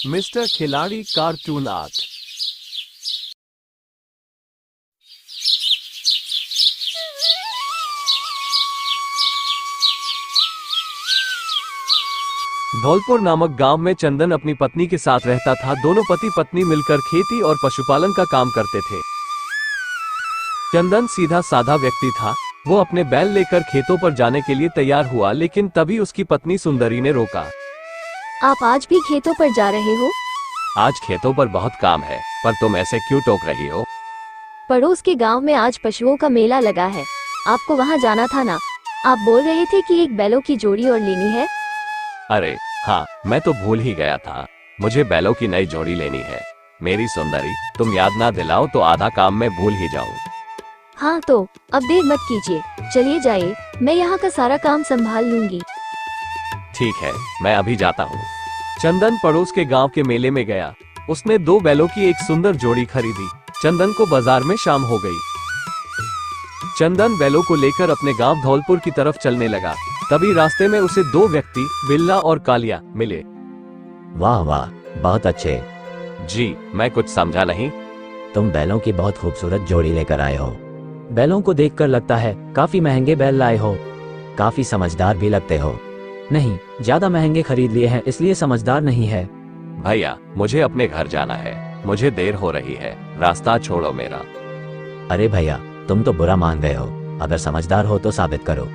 Mister खिलाड़ी cartoon art. Dholpur नामक गांव में चंदन अपनी पत्नी के साथ रहता था। दोनों पति पत्नी मिलकर खेती और पशुपालन का काम करते थे। चंदन सीधा साधा व्यक्ति था। वो अपने बैल लेकर खेतों पर जाने के लिए तैयार हुआ, लेकिन तभी उसकी पत्नी सुंदरी ने रोका। आप आज भी खेतों पर जा रहे हो? आज खेतों पर बहुत काम है, पर तुम ऐसे क्यों टोक रही हो? पड़ोस के गांव में आज पशुओं का मेला लगा है, आपको वहां जाना था ना? आप बोल रहे थे कि एक बैलों की जोड़ी और लेनी है। अरे हाँ, मैं तो भूल ही गया था। मुझे बैलों की नई जोड़ी लेनी है। मेरी सुंदरी, तुम याद ना दिलाओ तो आधा काम मैं भूल ही जाऊं। हाँ तो अब देर मत कीजिए, चलिए जाइए, मैं यहाँ का सारा काम संभाल लूंगी। ठीक है, मैं अभी जाता हूँ। चंदन पड़ोस के गांव के मेले में गया। उसने 2 बैलों की एक सुंदर जोड़ी खरीदी। चंदन को बाजार में शाम हो गई। चंदन बैलों को लेकर अपने गांव धौलपुर की तरफ चलने लगा। तभी रास्ते में उसे 2 व्यक्ति बिल्ला और कालिया मिले। वाह वाह, बहुत अच्छे। जी, मैं कुछ समझा नहीं। तुम बैलों की बहुत खूबसूरत जोड़ी लेकर आए हो। बैलों को देखकर लगता है काफी महंगे बैल लाए हो। काफी समझदार भी लगते हो। नहीं, ज्यादा महंगे खरीद लिए हैं, इसलिए समझदार नहीं है। भैया, मुझे अपने घर जाना है। मुझे देर हो रही है, रास्ता छोड़ो मेरा। अरे भैया, तुम तो बुरा मान गए हो। अगर समझदार हो तो साबित करो।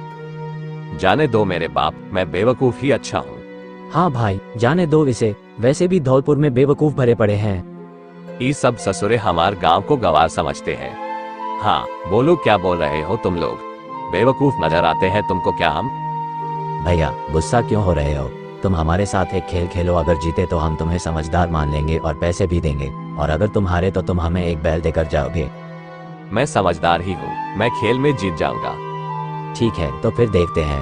जाने दो मेरे बाप, मैं बेवकूफ ही अच्छा हूँ। हाँ भाई, जाने दो इसे। वैसे भी धौलपुर में बेवकूफ भरे पड़े हैं। ये सब ससुरे हमार गांव को गवार समझते हैं। हाँ बोलो, क्या बोल रहे हो तुम लोग? बेवकूफ नजर आते हैं तुमको क्या हम? भैया, गुस्सा क्यों हो रहे हो? तुम हमारे साथ एक खेल खेलो। अगर जीते तो हम तुम्हें समझदार मान लेंगे और पैसे भी देंगे, और अगर तुम हारे तो तुम हमें एक बैल देकर जाओगे। मैं समझदार ही हूँ, मैं खेल में जीत जाऊंगा। ठीक है, तो फिर देखते हैं।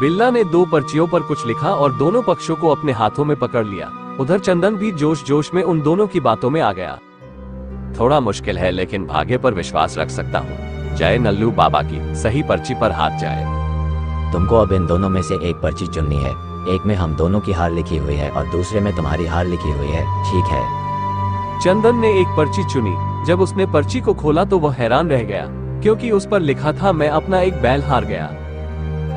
बिल्ला ने 2 पर्चियों पर कुछ लिखा और दोनों पक्षों को अपने हाथों में पकड़ लिया। उधर चंदन भी जोश जोश में उन दोनों की बातों में आ गया। थोड़ा मुश्किल है, लेकिन भाग्य पर विश्वास रख सकता हूँ। जय नल्लू बाबा की, सही पर्ची पर हाथ जाए। तुमको अब इन दोनों में से एक पर्ची चुननी है। एक में हम दोनों की हार लिखी हुई है और दूसरे में तुम्हारी हार लिखी हुई है, ठीक है? चंदन ने एक पर्ची चुनी। जब उसने पर्ची को खोला तो वह हैरान रह गया, क्योंकि उस पर लिखा था, मैं अपना एक बैल हार गया।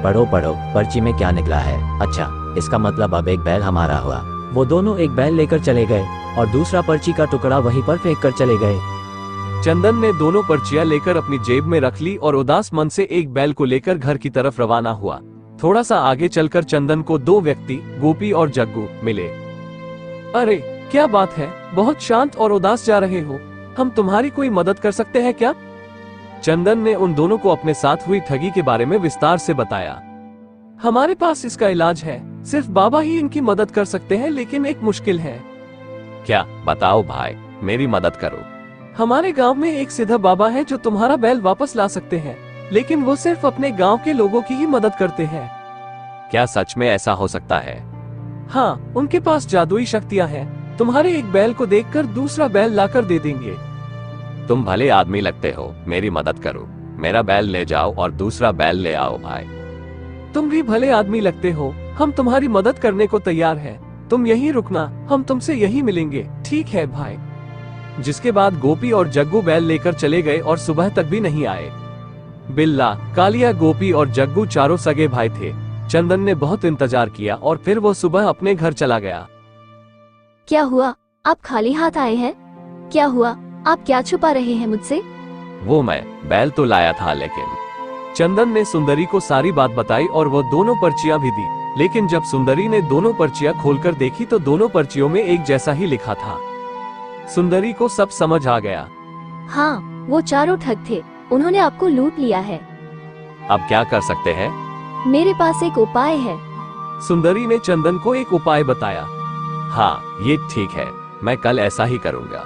पढ़ो पढ़ो, पर्ची में क्या निकला है? अच्छा, इसका मतलब अब एक बैल हमारा हुआ। वो दोनों एक बैल लेकर चले गए और दूसरा पर्ची का टुकड़ा वहीं पर फेंक कर चले गए। चंदन ने दोनों पर्चियां लेकर अपनी जेब में रख ली और उदास मन से एक बैल को लेकर घर की तरफ रवाना हुआ। थोड़ा सा आगे चलकर चंदन को 2 व्यक्ति गोपी और जग्गू मिले। अरे क्या बात है, बहुत शांत और उदास जा रहे हो। हम तुम्हारी कोई मदद कर सकते हैं क्या? चंदन ने उन दोनों को अपने साथ हुई ठगी के बारे में विस्तार से बताया। हमारे पास इसका इलाज है, सिर्फ बाबा ही इनकी मदद कर सकते हैं, लेकिन एक मुश्किल है। क्या? बताओ भाई, मेरी मदद करो। हमारे गांव में एक सीधा बाबा है जो तुम्हारा बैल वापस ला सकते हैं, लेकिन वो सिर्फ अपने गांव के लोगों की ही मदद करते हैं। क्या सच में ऐसा हो सकता है? हाँ, उनके पास जादुई शक्तियाँ हैं। तुम्हारे एक बैल को देखकर दूसरा बैल लाकर दे देंगे। तुम भले आदमी लगते हो, मेरी मदद करो। मेरा बैल ले जाओ और दूसरा बैल ले आओ भाई। तुम भी भले आदमी लगते हो, हम तुम्हारी मदद करने को तैयार हैं। तुम यहीं रुकना, हम तुमसे यहीं मिलेंगे। ठीक है भाई। जिसके बाद गोपी और जग्गू बैल लेकर चले गए और सुबह तक भी नहीं आए। बिल्ला, कालिया, गोपी और जग्गू चारों सगे भाई थे। चंदन ने बहुत इंतजार किया और फिर वो सुबह अपने घर चला गया। क्या हुआ, आप खाली हाथ आए हैं? क्या हुआ, आप क्या छुपा रहे हैं मुझसे? वो मैं बैल तो लाया था, लेकिन चंदन ने सुंदरी को सारी बात बताई और वो दोनों पर्चियां भी दी। लेकिन जब सुंदरी ने दोनों पर्चियां खोलकर देखी तो दोनों पर्चियों में एक जैसा ही लिखा था। सुंदरी को सब समझ आ गया। हाँ, वो चारों ठग थे, उन्होंने आपको लूट लिया है। अब क्या कर सकते हैं? मेरे पास एक उपाय है। सुंदरी ने चंदन को एक उपाय बताया। हाँ, ये ठीक है, मैं कल ऐसा ही करूंगा।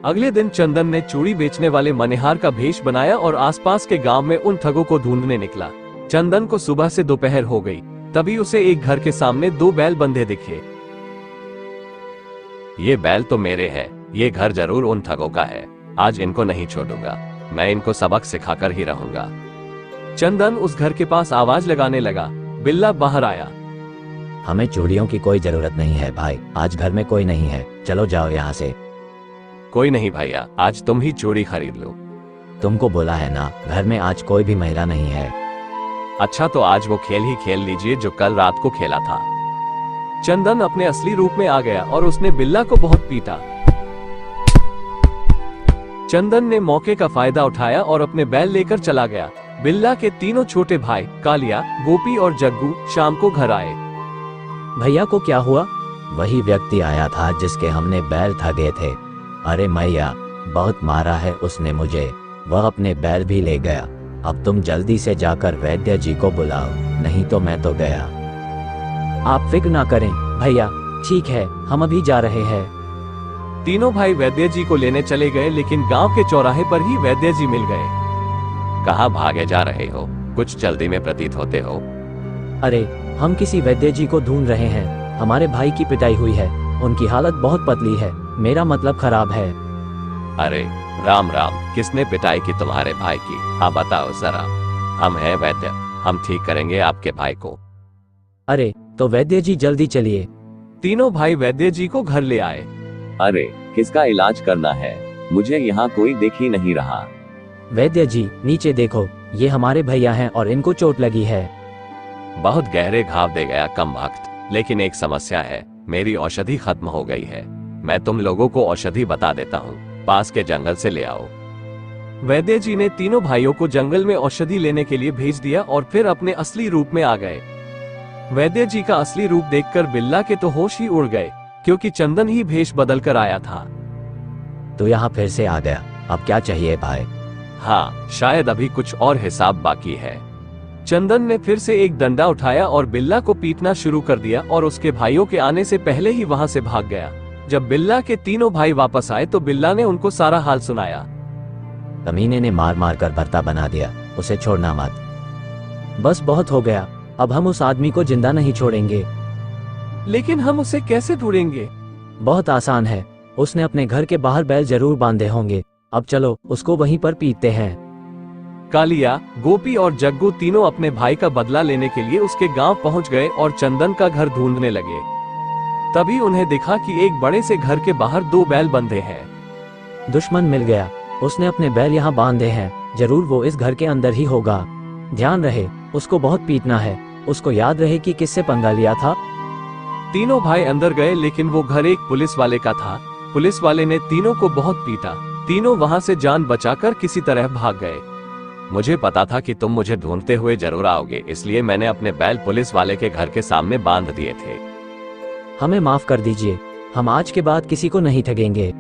अगले दिन चंदन ने चूड़ी बेचने वाले मनिहार का भेष बनाया और आसपास के गांव में उन ठगों को ढूंढने निकला। चंदन को सुबह से दोपहर हो गई, तभी उसे एक घर के सामने 2 बैल बंधे दिखे। ये बैल तो मेरे हैं, ये घर जरूर उन ठगों का है। आज इनको नहीं छोड़ूंगा, मैं इनको सबक सिखाकर ही रहूंगा। चंदन उस घर के पास आवाज लगाने लगा, बिल्ला बाहर आया। हमें चूड़ियों की कोई जरूरत नहीं है भाई, आज घर में कोई नहीं है, चलो जाओ यहाँ से। कोई नहीं भैया, आज तुम ही चूड़ी खरीद लो। तुमको बोला है ना, घर में आज कोई भी महिला नहीं है। अच्छा तो आज वो खेल ही खेल लीजिए जो कल रात को खेला था। चंदन अपने असली रूप में आ गया और उसने बिल्ला को बहुत पीटा। चंदन ने मौके का फायदा उठाया और अपने बैल लेकर चला गया। बिल्ला के तीनों छोटे भाई कालिया, गोपी और जग्गू शाम को घर आए। भैया को क्या हुआ? वही व्यक्ति आया था जिसके हमने बैल ठगे थे। अरे मैया, बहुत मारा है उसने मुझे, वह अपने बैल भी ले गया। अब तुम जल्दी से जाकर वैद्य जी को बुलाओ, नहीं तो मैं तो गया। आप फिक्र ना करें भैया, ठीक है, हम अभी जा रहे हैं। तीनों भाई वैद्य जी को लेने चले गए, लेकिन गांव के चौराहे पर ही वैद्य जी मिल गए। कहाँ भागे जा रहे हो? कुछ जल्दी में प्रतीत होते हो। अरे, हम किसी वैद्य जी को ढूंढ रहे हैं। हमारे भाई की पिटाई हुई है, उनकी हालत बहुत पतली है, मेरा मतलब खराब है। अरे राम राम, किसने पिटाई की तुम्हारे भाई की? हाँ बताओ जरा। हम हैं वैद्य, हम ठीक करेंगे आपके भाई को। अरे तो वैद्य जी जल्दी चलिए। तीनों भाई वैद्य जी को घर ले आए। अरे किसका इलाज करना है? मुझे यहाँ कोई दिख ही नहीं रहा। वैद्य जी नीचे देखो, ये हमारे भैया हैं और इनको चोट लगी है। बहुत गहरे घाव दे गया कम वक्त, लेकिन एक समस्या है, मेरी औषधि खत्म हो गई है। मैं तुम लोगों को औषधि बता देता हूँ, पास के जंगल से ले आओ। वैद्य जी ने तीनों भाइयों को जंगल में औषधि लेने के लिए भेज दिया और फिर अपने असली रूप में आ गए। वैद्य जी का असली रूप देखकर बिल्ला के तो होश ही उड़ गए, क्योंकि चंदन ही भेष बदल कर आया था। तो यहाँ फिर से आ गया, अब क्या चाहिए भाई? हाँ, शायद अभी कुछ और हिसाब बाकी है। चंदन ने फिर से एक डंडा उठाया और बिल्ला को पीटना शुरू कर दिया और उसके भाइयों के आने से पहले ही वहां से भाग गया। जब बिल्ला के तीनों भाई वापस आए तो बिल्ला ने उनको सारा हाल सुनाया। कमीने ने मार मार कर भरता बना दिया, उसे छोड़ना मत। बस बहुत हो गया, अब हम उस आदमी को जिंदा नहीं छोड़ेंगे। लेकिन हम उसे कैसे ढूंढेंगे? बहुत आसान है, उसने अपने घर के बाहर बैल जरूर बांधे होंगे। अब चलो उसको वहीं पर पीटते हैं। कालिया, गोपी और जग्गू तीनों अपने भाई का बदला लेने के लिए उसके गांव पहुंच गए और चंदन का घर ढूंढने लगे। तभी उन्हें दिखा कि एक बड़े से घर के बाहर 2 बैल बंधे हैं। दुश्मन मिल गया, उसने अपने बैल यहाँ बांधे हैं, जरूर वो इस घर के अंदर ही होगा। ध्यान रहे, उसको बहुत पीटना है, उसको याद रहे कि किससे पंगा लिया था। तीनों भाई अंदर गए, लेकिन वो घर एक पुलिस वाले का था। पुलिस वाले ने तीनों को बहुत पीटा। तीनों वहां से जान बचाकर किसी तरह भाग गए। मुझे पता था कि तुम मुझे ढूंढते हुए जरूर आओगे, इसलिए मैंने अपने बैल पुलिस वाले के घर के सामने बांध दिए थे। हमें माफ कर दीजिए, हम आज के बाद किसी को नहीं ठगेंगे।